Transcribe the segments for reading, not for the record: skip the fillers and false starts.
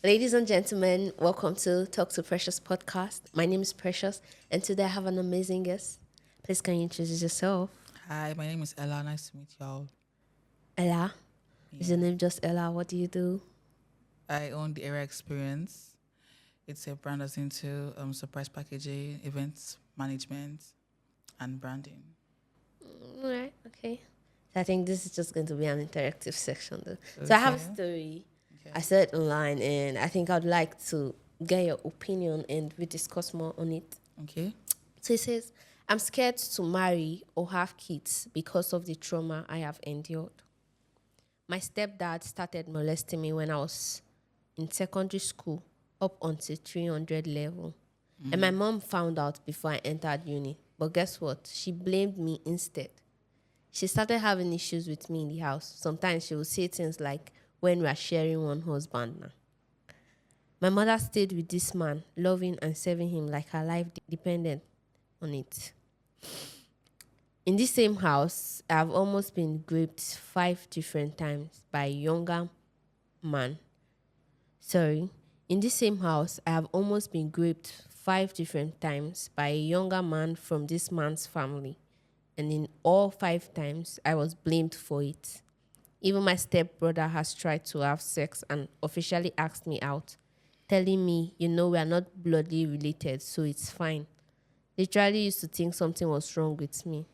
Ladies and gentlemen, welcome to Talk to Precious podcast. My name is Precious, and today I have an amazing guest. Please, can you introduce yourself? Hi, my name is Ella. Nice to meet y'all. Ella. Is your Yeah, name just Ella? What do you do? I own the Area Experience. It's a brand that's into surprise packaging, events management, and branding. All right, okay. So I think this is just going to be an interactive section, though. So I have a Okay. story I Okay. saw it online, and I think I'd like to get your opinion and we discuss more on it. Okay. So it says, I'm scared to marry or have kids because of the trauma I have endured. My stepdad started molesting me when I was in secondary school up until 300 level. And my mom found out before I entered uni. But guess what? She blamed me instead. She started having issues with me in the house. Sometimes she would say things like, when we are sharing one husband now. My mother stayed with this man, loving and serving him like her life depended on it. In this same house, I've almost been raped 5 different times by a younger man. Sorry. In this same house, I have almost been raped 5 different times by a younger man from this man's family. And in all 5 times, I was blamed for it. Even my stepbrother has tried to have sex and officially asked me out, telling me, we are not bloodly related, so it's fine. Literally used to think something was wrong with me,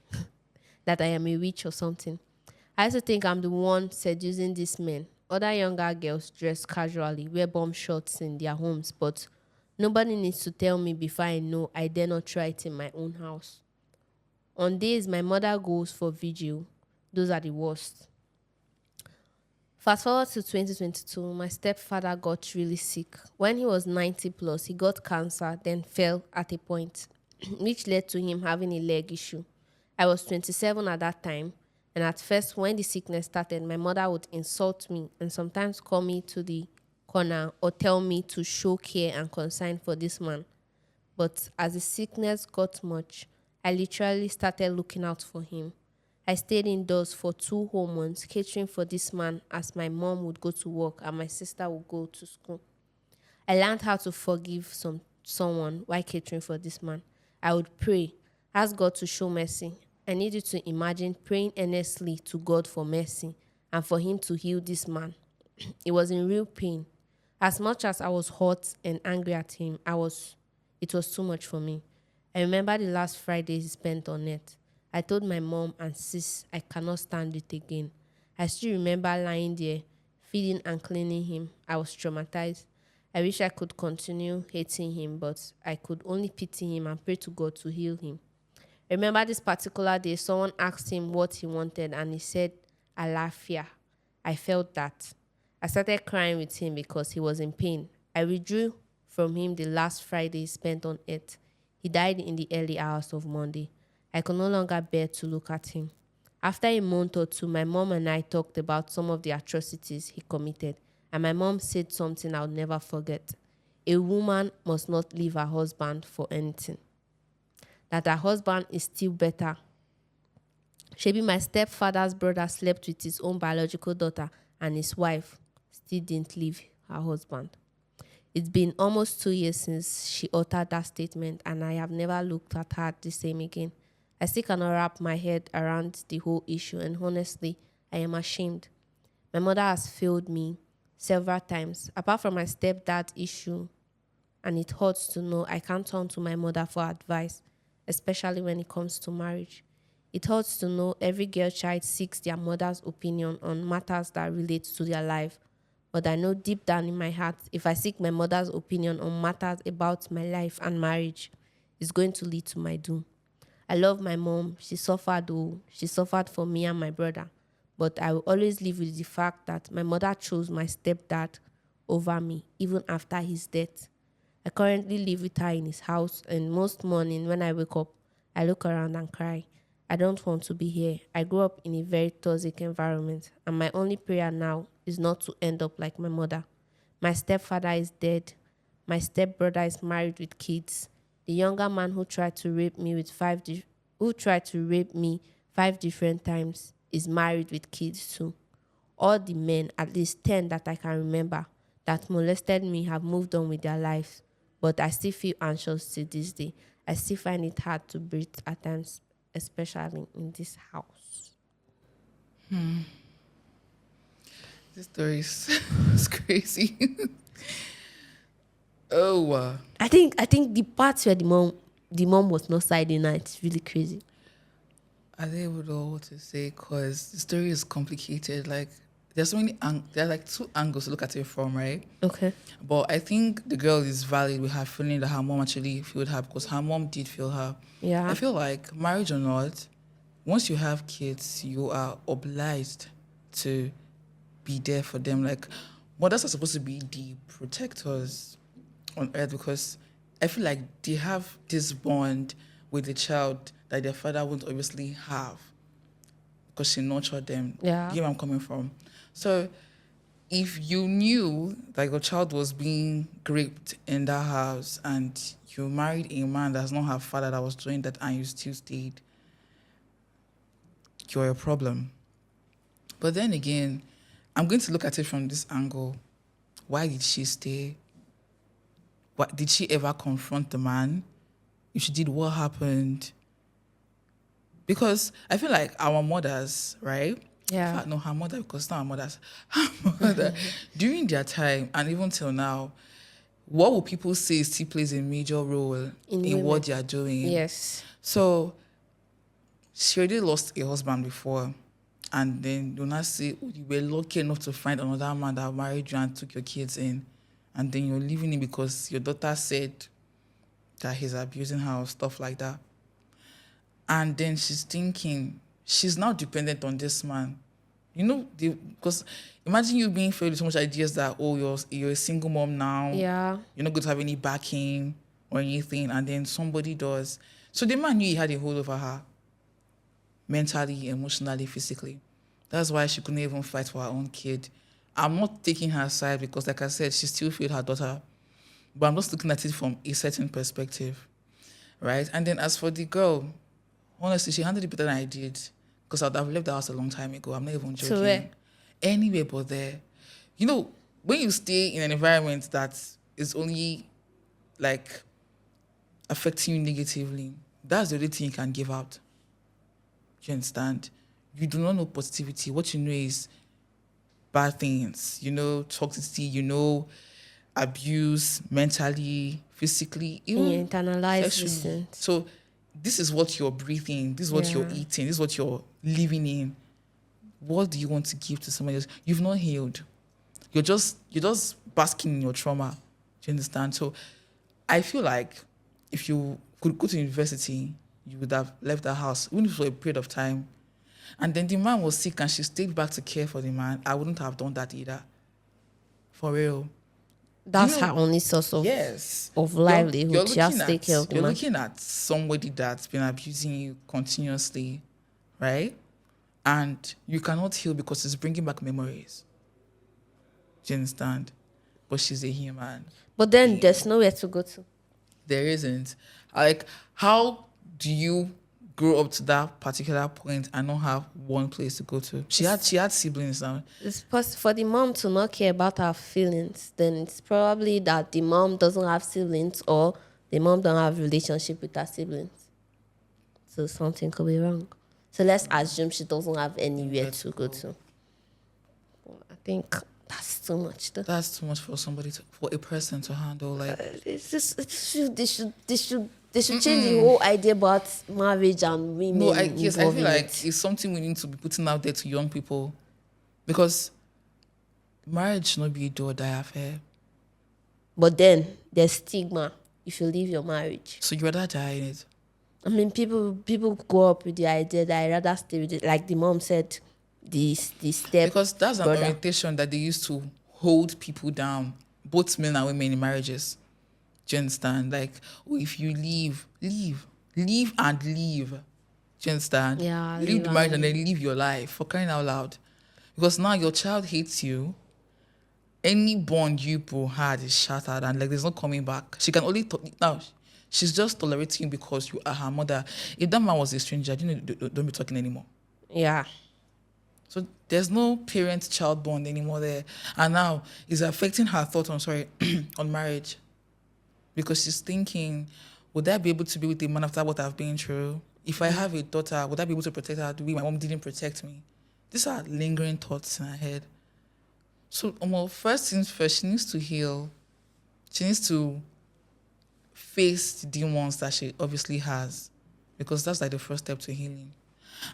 that I am a witch or something. I used to think I'm the one seducing these men. Other younger girls dress casually, wear bomb shorts in their homes, but nobody needs to tell me before I know I dare not try it in my own house. On days my mother goes for vigil, those are the worst. Fast forward to 2022, my stepfather got really sick. When he was 90 plus, he got cancer, then fell at a point, which led to him having a leg issue. I was 27 at that time, and at first, when the sickness started, my mother would insult me and sometimes call me to the corner or tell me to show care and concern for this man. But as the sickness got much, I literally started looking out for him. I stayed indoors for 2 whole months, catering for this man as my mom would go to work and my sister would go to school. I learned how to forgive someone while catering for this man. I would pray, ask God to show mercy. I need you to imagine praying earnestly to God for mercy and for him to heal this man. It was in real pain. As much as I was hot and angry at him, it was too much for me. I remember the last Friday he spent on it. I told my mom and sis I cannot stand it again. I still remember lying there, feeding and cleaning him. I was traumatized. I wish I could continue hating him, but I could only pity him and pray to God to heal him. I remember this particular day, someone asked him what he wanted, and he said, Alafia. I felt that. I started crying with him because he was in pain. I withdrew from him the last Friday he spent on earth. He died in the early hours of Monday. I could no longer bear to look at him. After a month or two, my mom and I talked about some of the atrocities he committed, and my mom said something I'll never forget. A woman must not leave her husband for anything. That her husband is still better. Shebi, my stepfather's brother slept with his own biological daughter, and his wife still didn't leave her husband. It's been almost 2 years since she uttered that statement, and I have never looked at her the same again. I still cannot wrap my head around the whole issue, and honestly, I am ashamed. My mother has failed me several times. Apart from my stepdad issue, and it hurts to know I can't turn to my mother for advice, especially when it comes to marriage. It hurts to know every girl child seeks their mother's opinion on matters that relate to their life. But I know deep down in my heart, if I seek my mother's opinion on matters about my life and marriage, it's going to lead to my doom. I love my mom. She suffered, oh, she suffered for me and my brother. But I will always live with the fact that my mother chose my stepdad over me, even after his death. I currently live with her in his house, and most morning when I wake up, I look around and cry. I don't want to be here. I grew up in a very toxic environment, and my only prayer now is not to end up like my mother. My stepfather is dead. My stepbrother is married with kids. The younger man who tried to rape me 5 different times is married with kids too. All the men, at least 10 that I can remember, that molested me have moved on with their lives, but I still feel anxious to this day. I still find it hard to breathe at times, especially in this house. This story is, is crazy. Oh, I think the parts where the mom was not siding her, it's really crazy. I don't even know what to say because the story is complicated. Like, there's so many, there are like two angles to look at it from, right? Okay. But I think the girl is valid with her feeling that her mom actually felt her because her mom did feel her. Yeah. I feel like marriage or not, once you have kids, you are obliged to be there for them. Like, mothers are supposed to be the protectors on earth because I feel like they have this bond with the child that their father won't obviously have because she nurtured them. Yeah. You know where I'm coming from? So if you knew that your child was being raped in that house and you married a man that's not her father that was doing that and you still stayed, you're a problem. But then again, I'm going to look at it from this angle. Why did she stay? What did she ever confront the man? If she did, what happened? Because I feel like our mothers, right? Yeah. In fact, no, her mother, because it's not our mothers. Her mother, during their time, and even till now, what will people say still plays a major role in women. what they are doing? Yes. So she already lost a husband before. And then you'll not say, oh, you were lucky enough to find another man that married you and took your kids in. And then you're leaving him because your daughter said that he's abusing her or stuff like that. And then she's thinking, she's now dependent on this man. You know, because imagine you being filled with so much ideas that, oh, you're a single mom now. Yeah. You're not going to have any backing or anything. And then somebody does. So the man knew he had a hold over her. Mentally, emotionally, physically. That's why she couldn't even fight for her own kid. I'm not taking her side because, like I said, she still failed her daughter. But I'm just looking at it from a certain perspective, right? And then as for the girl, honestly, she handled it better than I did because I'd have left the house a long time ago. I'm not even joking. So where? Anywhere but there. You know, when you stay in an environment that is only, like, affecting you negatively, that's the only thing you can give out. You understand? You do not know positivity. What you know is bad things. You know toxicity. You know abuse mentally, physically, You even internalize sexually. these things. So this is what you're breathing. This is what you're Yeah. eating. This is what you're living in. What do you want to give to somebody else? You've not healed. You're just basking in your trauma. Do you understand? So I feel like if you could go to university, you would have left the house, even for a period of time. And then the man was sick and she stayed back to care for the man. I wouldn't have done that either. For real. That's You know, her only source of yes. livelihood. She has to take care of the You're man. looking at somebody that's been abusing you continuously, right? And you cannot heal because it's bringing back memories. Do you understand? But she's a human. But then there's nowhere to go to. There isn't. Like, how do you grow up to that particular point and not have one place to go to? She had siblings now. It's for the mom to not care about her feelings, then it's probably that the mom doesn't have siblings or the mom don't have relationship with her siblings. So something could be wrong. So let's assume she doesn't have anywhere to go to. Well, I think that's too much. That's too much for for a person to handle. Like, They should change the whole idea about marriage and women. no, I feel involved in like it. it's something we need to be putting out there to young people, because marriage should not be a do or die affair. But then there's stigma if you leave your marriage. So you rather die in it. I mean, people grow up with the idea that I rather stay with it. Like the mom said, the step Because that's an brother. orientation that they used to hold people down, both men and women in marriages. Do you understand? Like, oh, if you leave and leave. Do you understand? Yeah, You leave the marriage and then leave your life, for crying out loud. Because now your child hates you. Any bond you both had is shattered and like there's no coming back. She can only now. She's just tolerating you because you are her mother. If that man was a stranger, don't be talking anymore. Yeah. So there's no parent-child bond anymore there. And now it's affecting her thought on, sorry, on marriage. Because she's thinking, would I be able to be with a man after what I've been through? If I have a daughter, would I be able to protect her the way my mom didn't protect me? These are lingering thoughts in her head. So, well, first things first, she needs to heal. She needs to face the demons that she obviously has, because that's like the first step to healing.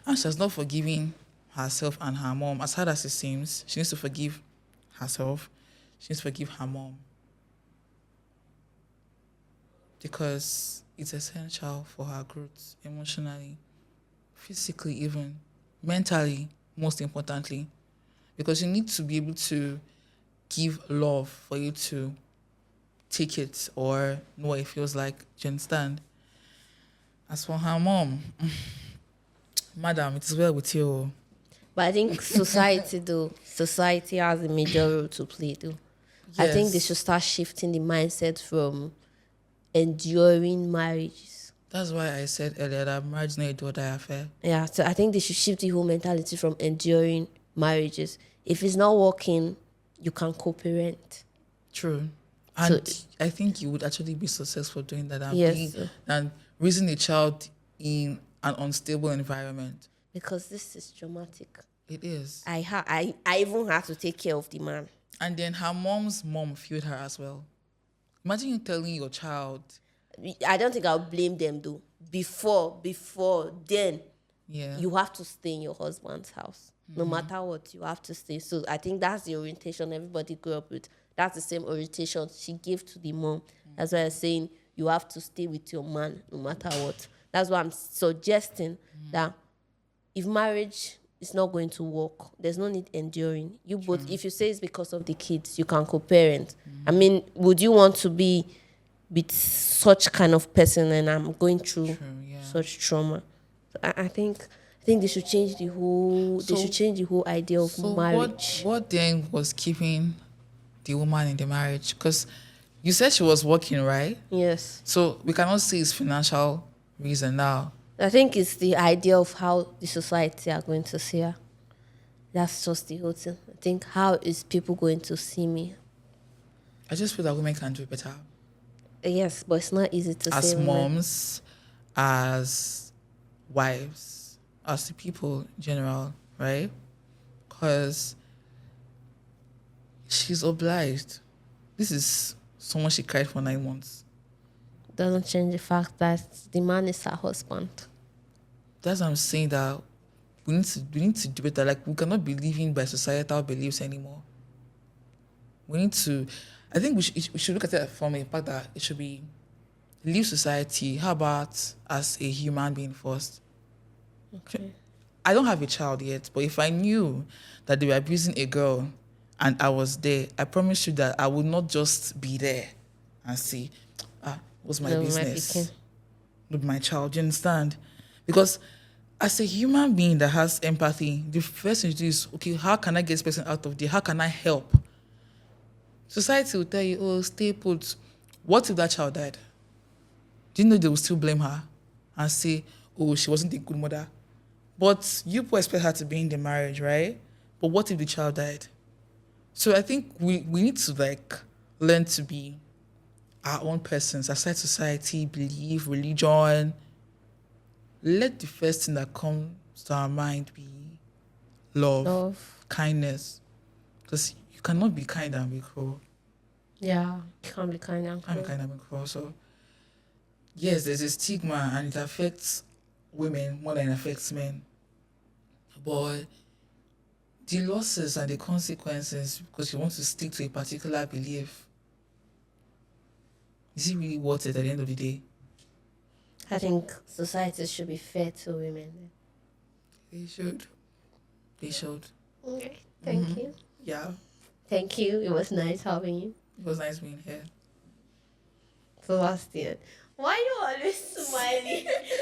And she has not forgiven herself and her mom. As hard as it seems, she needs to forgive herself. She needs to forgive her mom. Because it's essential for her growth emotionally, physically, even mentally, most importantly. Because you need to be able to give love for you to take it or know what it feels like. Do you understand? As for her mom, madam, it is well with you. But I think society has a major role to play though. I think they Yes. should start shifting the mindset from enduring marriages. That's why I said earlier that marriage is not a do-or-die affair. Yeah, so I think they should shift the whole mentality from enduring marriages. If it's not working, you can co-parent. True. And So- I think you would actually be successful doing that Yes. than raising a child in an unstable environment. Because this is traumatic. It is. I even had to take care of the man. And then her mom's mom failed her as well. Imagine you telling your child, I don't think I'll blame them though. Before then, yeah, you have to stay in your husband's house. No matter what, you have to stay. So I think that's the orientation everybody grew up with. That's the same orientation she gave to the mom. That's why I'm saying you have to stay with your man no matter what. That's why I'm suggesting that if marriage is not going to work, there's no need enduring. You both, if you say it's because of the kids, you can co-parent. I mean, would you want to be with such kind of person and I'm going through yeah. such trauma? So I think they should change the whole idea of So marriage. what then was keeping the woman in the marriage? Because you said she was working, right? Yes. So we cannot say it's financial reason now. I think it's the idea of how the society are going to see her. That's just the whole thing. I think how is people going to see me? I just feel that women can do better. Yes, but it's not easy to As say. moms, as wives, as the people in general, right? Because she's obliged. This is someone she cried for 9 months. Doesn't change the fact that the man is her husband. That's what I'm saying, that we need to do better. Like, we cannot be living by societal beliefs anymore. We need to, I think we should look at it from a fact that it should be leave society. How about as a human being first? Okay. I don't have a child yet, but if I knew that they were abusing a girl and I was there, I promise you that I would not just be there and see, what's my No, my business? pikin. With my child, you understand? Because as a human being that has empathy, the first thing you do is, okay, how can I get this person out of there? How can I help? Society will tell you, oh, stay put. What if that child died? Do you know they will still blame her and say, oh, she wasn't a good mother? But you expect her to be in the marriage, right? But what if the child died? So I think we need to learn to be our own persons, aside society, belief, religion. Let the first thing that comes to our mind be love. Kindness. Because you cannot be kind and be cruel. Yeah, you can't be kind and Can't be kind and be cruel. So yes, there's a stigma and it affects women more than it affects men. But the losses and the consequences, because you want to stick to a particular belief, is it really worth it at the end of the day? I think society should be fair to women. They should. They should. Okay, thank you. Yeah. Thank you. It was nice having you. It was nice being here. Sebastian. Why you always smiling?